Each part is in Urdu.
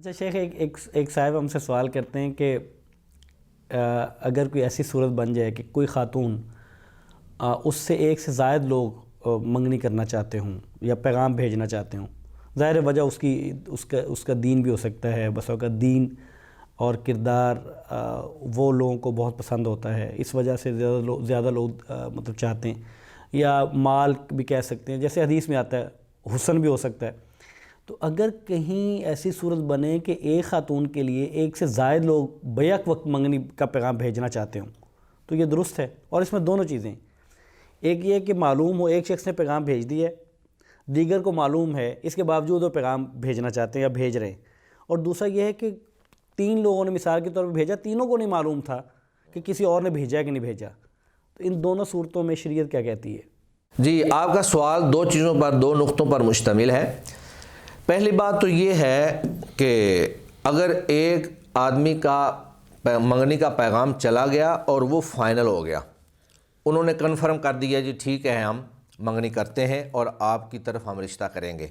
اچھا شیخ، ایک صاحب ہم سے سوال کرتے ہیں کہ اگر کوئی ایسی صورت بن جائے کہ کوئی خاتون اس سے ایک سے زائد لوگ منگنی کرنا چاہتے ہوں یا پیغام بھیجنا چاہتے ہوں، ظاہر وجہ اس کا دین بھی ہو سکتا ہے، بس اوقات دین اور کردار وہ لوگوں کو بہت پسند ہوتا ہے، اس وجہ سے زیادہ لوگ مطلب چاہتے ہیں، یا مال بھی کہہ سکتے ہیں، جیسے حدیث میں آتا ہے حسن بھی ہو سکتا ہے۔ تو اگر کہیں ایسی صورت بنے کہ ایک خاتون کے لیے ایک سے زائد لوگ بیک وقت منگنی کا پیغام بھیجنا چاہتے ہوں تو یہ درست ہے؟ اور اس میں دونوں چیزیں، ایک یہ کہ معلوم ہو ایک شخص نے پیغام بھیج دیا ہے، دیگر کو معلوم ہے، اس کے باوجود وہ پیغام بھیجنا چاہتے ہیں یا بھیج رہے ہیں، اور دوسرا یہ ہے کہ تین لوگوں نے مثال کے طور پہ بھیجا، تینوں کو نہیں معلوم تھا کہ کسی اور نے بھیجا ہے کہ نہیں بھیجا، تو ان دونوں صورتوں میں شریعت کیا کہتی ہے؟ جی، آپ کا سوال دو چیزوں پر، دو نقطوں پر مشتمل ہے۔ پہلی بات تو یہ ہے کہ اگر ایک آدمی کا منگنی کا پیغام چلا گیا اور وہ فائنل ہو گیا، انہوں نے کنفرم کر دیا جی ٹھیک ہے ہم منگنی کرتے ہیں اور آپ کی طرف ہم رشتہ کریں گے،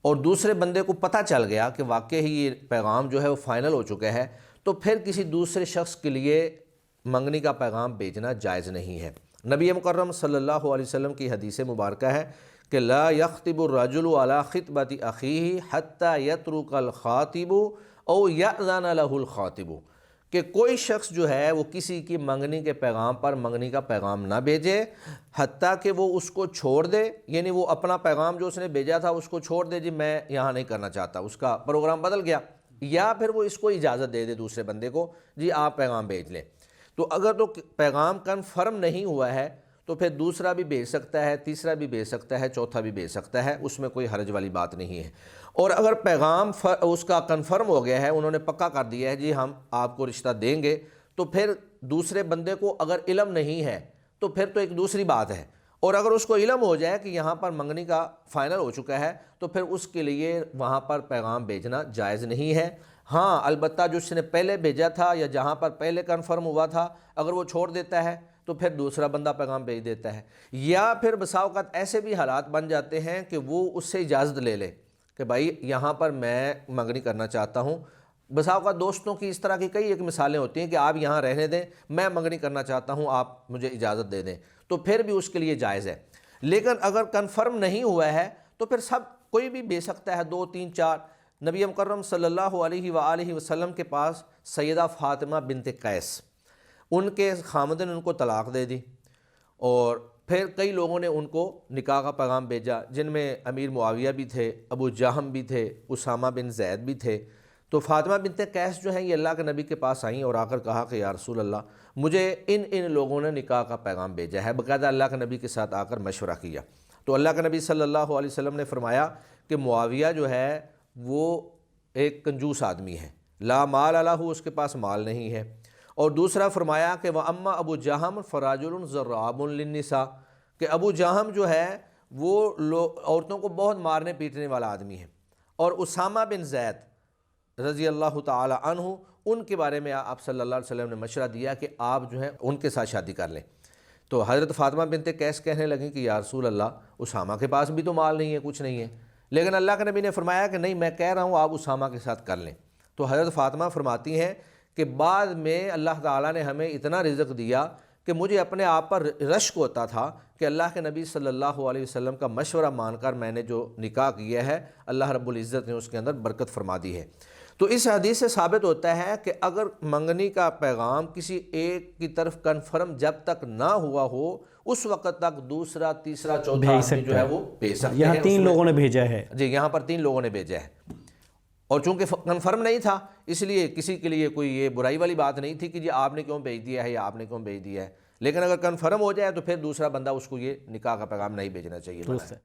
اور دوسرے بندے کو پتہ چل گیا کہ واقعی ہی یہ پیغام جو ہے وہ فائنل ہو چکا ہے، تو پھر کسی دوسرے شخص کے لیے منگنی کا پیغام بھیجنا جائز نہیں ہے۔ نبی مکرم صلی اللہ علیہ وسلم کی حدیث مبارکہ ہے کہ لا یخطب الرجل علی خطبۃ اخیہ حتی یترک الخاطب او یأذن له الخاطب، کہ کوئی شخص جو ہے وہ کسی کی منگنی کے پیغام پر منگنی کا پیغام نہ بھیجے حتیٰ کہ وہ اس کو چھوڑ دے، یعنی وہ اپنا پیغام جو اس نے بھیجا تھا اس کو چھوڑ دے، جی میں یہاں نہیں کرنا چاہتا، اس کا پروگرام بدل گیا، یا پھر وہ اس کو اجازت دے دے دوسرے بندے کو، جی آپ پیغام بھیج لیں۔ تو اگر تو پیغام کنفرم نہیں ہوا ہے تو پھر دوسرا بھی بھیج سکتا ہے، تیسرا بھی بھیج سکتا ہے، چوتھا بھی بھیج سکتا ہے، اس میں کوئی حرج والی بات نہیں ہے۔ اور اگر پیغام اس کا کنفرم ہو گیا ہے، انہوں نے پکا کر دیا ہے جی ہم آپ کو رشتہ دیں گے، تو پھر دوسرے بندے کو اگر علم نہیں ہے تو پھر تو ایک دوسری بات ہے، اور اگر اس کو علم ہو جائے کہ یہاں پر منگنی کا فائنل ہو چکا ہے تو پھر اس کے لیے وہاں پر پیغام بھیجنا جائز نہیں ہے۔ ہاں البتہ جو اس نے پہلے بھیجا تھا یا جہاں پر پہلے کنفرم ہوا تھا، اگر وہ چھوڑ دیتا ہے تو پھر دوسرا بندہ پیغام بھیج دیتا ہے، یا پھر بسا اوقات ایسے بھی حالات بن جاتے ہیں کہ وہ اس سے اجازت لے لے کہ بھائی یہاں پر میں منگنی کرنا چاہتا ہوں۔ بسا اوقات دوستوں کی اس طرح کی کئی ایک مثالیں ہوتی ہیں کہ آپ یہاں رہنے دیں، میں منگنی کرنا چاہتا ہوں، آپ مجھے اجازت دے دیں، تو پھر بھی اس کے لیے جائز ہے۔ لیکن اگر کنفرم نہیں ہوا ہے تو پھر کوئی بھی بھیج سکتا ہے، 2 3 4۔ نبی مکرم صلی اللہ علیہ وآلہ وسلم کے پاس سیدہ فاطمہ بنت قیس، ان کے خامندن ان کو طلاق دے دی، اور پھر کئی لوگوں نے ان کو نکاح کا پیغام بھیجا، جن میں امیر معاویہ بھی تھے، ابو جہم بھی تھے، اسامہ بن زید بھی تھے۔ تو فاطمہ بنت قیس جو ہیں یہ اللہ کے نبی کے پاس آئیں اور آ کر کہا کہ یا رسول اللہ مجھے ان لوگوں نے نکاح کا پیغام بھیجا ہے، باقاعدہ اللہ کے نبی کے ساتھ آ کر مشورہ کیا۔ تو اللہ کے نبی صلی اللہ علیہ وسلم نے فرمایا کہ معاویہ جو ہے وہ ایک کنجوس آدمی ہے، لا مال لہ، اس کے پاس مال نہیں ہے، اور دوسرا فرمایا کہ وَأَمَّا ابو جہم فَرَاجُلٌ ضَرَّابٌ لِلنِّسَاء، کہ ابو جہم جو ہے وہ عورتوں کو بہت مارنے پیٹنے والا آدمی ہے، اور اسامہ بن زید رضی اللہ تعالی عنہ، ان کے بارے میں آپ صلی اللہ علیہ وسلم نے مشورہ دیا کہ آپ جو ہے ان کے ساتھ شادی کر لیں۔ تو حضرت فاطمہ بنت قیس کہنے لگیں کہ یا رسول اللہ اسامہ کے پاس بھی تو مال نہیں ہے، کچھ نہیں ہے، لیکن اللہ کے نبی نے فرمایا کہ نہیں میں کہہ رہا ہوں آپ اسامہ کے ساتھ کر لیں۔ تو حضرت فاطمہ فرماتی ہیں کہ بعد میں اللہ تعالیٰ نے ہمیں اتنا رزق دیا کہ مجھے اپنے آپ پر رشک ہوتا تھا کہ اللہ کے نبی صلی اللہ علیہ وسلم کا مشورہ مان کر میں نے جو نکاح کیا ہے اللہ رب العزت نے اس کے اندر برکت فرما دی ہے۔ تو اس حدیث سے ثابت ہوتا ہے کہ اگر منگنی کا پیغام کسی ایک کی طرف کنفرم جب تک نہ ہوا ہو اس وقت تک دوسرا تیسرا چوتھا آدمی جو ہے وہ بھیج سکتے ہیں۔ یہاں 3 لوگوں نے بھیجا ہے، جی یہاں پر 3 لوگوں نے بھیجا ہے، اور چونکہ کنفرم نہیں تھا اس لیے کسی کے لیے کوئی یہ برائی والی بات نہیں تھی کہ جی آپ نے کیوں بھیج دیا ہے یا آپ نے کیوں بھیج دیا ہے، لیکن اگر کنفرم ہو جائے تو پھر دوسرا بندہ اس کو یہ نکاح کا پیغام نہیں بھیجنا چاہیے۔